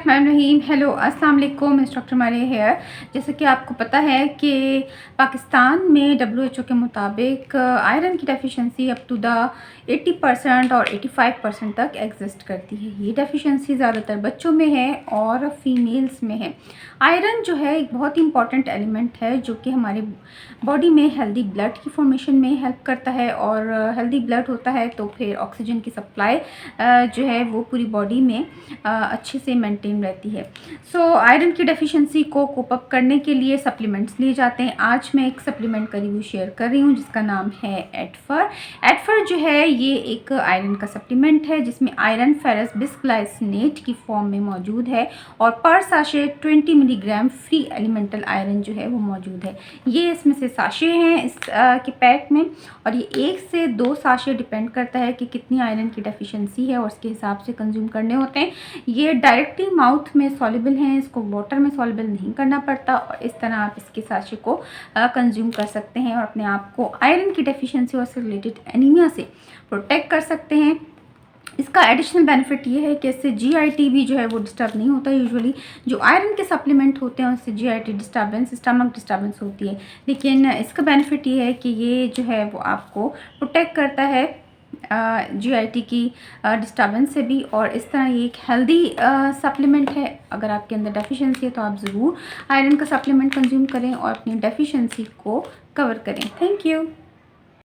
बिस्मिल्लाहिर्रहमानिर्रहीम। हेलो अस्सलाम वालेकुम, मिस डॉक्टर मारिया हेयर। जैसे कि आपको पता है कि पाकिस्तान में WHO के मुताबिक आयरन की डेफिशिएंसी अप टू द 80% और 85% तक एग्जिस्ट करती है। ये डेफिशिएंसी ज़्यादातर बच्चों में है और फीमेल्स में है। आयरन जो है एक बहुत ही इंपॉर्टेंट एलिमेंट है जो कि हमारे बॉडी में हेल्दी ब्लड की फॉर्मेशन में हेल्प करता है, और हेल्दी ब्लड होता है तो फिर ऑक्सीजन की सप्लाई जो है वो पूरी बॉडी में अच्छे से मेंटेन रहती है। सो आयरन की डेफिशिएंसी को कोप अप करने के लिए सप्लीमेंट्स लिए जाते हैं। आज मैं एक सप्लीमेंट का रिव्यू शेयर कर रही हूँ जिसका नाम है एडफर। एडफर जो है ये एक आयरन का सप्लीमेंट है जिसमें आयरन फेरस बिस्ग्लाइसिनेट की फॉर्म में मौजूद है, और पर sachet 20 milligram free elemental iron जो है वो मौजूद है। ये इसमें से साशे हैं इस के पैक में, और ये 1 से 2 साशे डिपेंड करता है कि कितनी आयरन की डेफिशिएंसी है और उसके हिसाब से कंज्यूम करने होते हैं। ये डायरेक्टली माउथ में सॉल्युबल हैं, इसको वाटर में सॉल्युबल नहीं करना पड़ता, और इस तरह आप इसके साशे को कंज्यूम कर सकते हैं और अपने आप को आयरन की डेफिशिएंसी और से रिलेटेड एनीमिया से प्रोटेक्ट कर सकते हैं। इसका एडिशनल बेनिफिट ये है कि इससे GIT भी जो है वो डिस्टर्ब नहीं होता। यूजुअली जो आयरन के सप्लीमेंट होते हैं उससे GIT डिस्टर्बेंस, स्टमक डिस्टर्बेंस होती है, लेकिन इसका बेनिफिट ये है कि ये जो है वो आपको प्रोटेक्ट करता है GIT की डिस्टर्बेंस से भी। और इस तरह ये एक हेल्दी सप्लीमेंट है। अगर आपके अंदर डेफिशिएंसी है तो आप ज़रूर आयरन का सप्लीमेंट कंज्यूम करें और अपनी डेफिशिएंसी को कवर करें। Thank you.